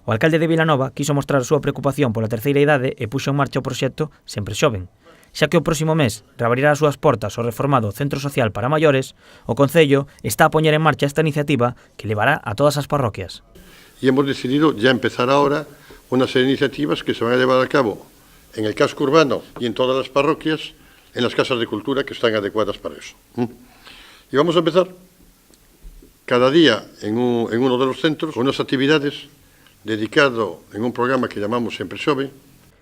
O alcalde de Vilanova quiso mostrar a súa preocupación pola terceira idade e puxo en marcha o proxecto Sempre Xoven. Xa que o próximo mes reabrirá as súas portas o reformado Centro Social para Maiores, o Concello está a poñer en marcha esta iniciativa que levará a todas as parroquias. Y hemos decidido ya empezar ahora una serie de iniciativas que se van a llevar a cabo en el casco urbano y en todas las parroquias, en las casas de cultura que están adecuadas para eso. Y vamos a empezar cada día en uno de los centros con unas actividades dedicado en un programa que llamamos Sempre Xoven.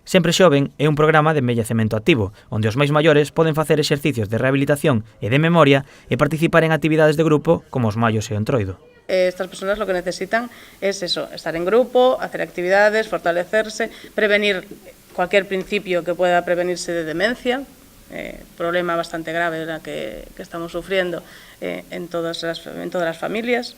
Sempre Xoven é un programa de envellecemento activo, onde os máis maiores poden facer exercicios de rehabilitación e de memoria e participar en actividades de grupo como os mallos e o entroido. Estas personas lo que necesitan es eso, estar en grupo, hacer actividades, fortalecerse, prevenir cualquier principio que pueda prevenirse de demencia, problema bastante grave que estamos sufriendo en todas las familias,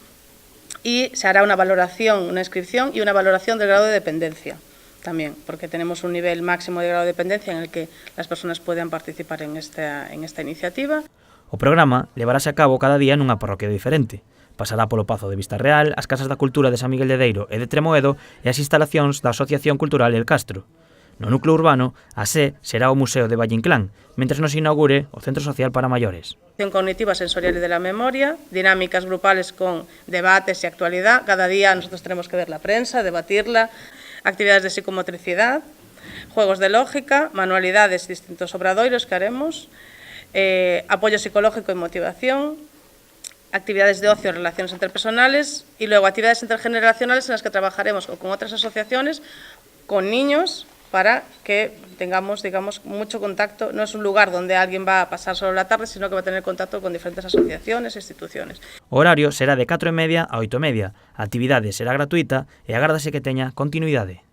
y se hará una valoración, una inscripción y una valoración del grado de dependencia también, porque tenemos un nivel máximo de grado de dependencia en el que las personas puedan participar en esta iniciativa. O programa levarase a cabo cada día nunha parroquia diferente. Pasará polo Pazo de Vista Real, as Casas da Cultura de San Miguel de Deiro e de Tremoedo e as instalacións da Asociación Cultural El Castro. No núcleo urbano, a sé será o Museo de Valle Inclán, mentres nos inaugure o Centro Social para Maiores. Cognitiva, sensorial y de la memoria, dinámicas grupales con debates y actualidad. Cada día nosotros tenemos que ver la prensa, debatirla, actividades de psicomotricidad, juegos de lógica, manualidades, distintos obradoiros que haremos, apoyo psicológico y motivación, actividades de ocio, relaciones interpersonales y luego actividades intergeneracionales en las que trabajaremos con otras asociaciones, con niños, para que tengamos, digamos, mucho contacto. No es un lugar donde alguien va a pasar solo la tarde, sino que va a tener contacto con diferentes asociaciones e instituciones. O horario será de 4:30 a 8:30, a actividade será gratuita e agárdase que teña continuidade.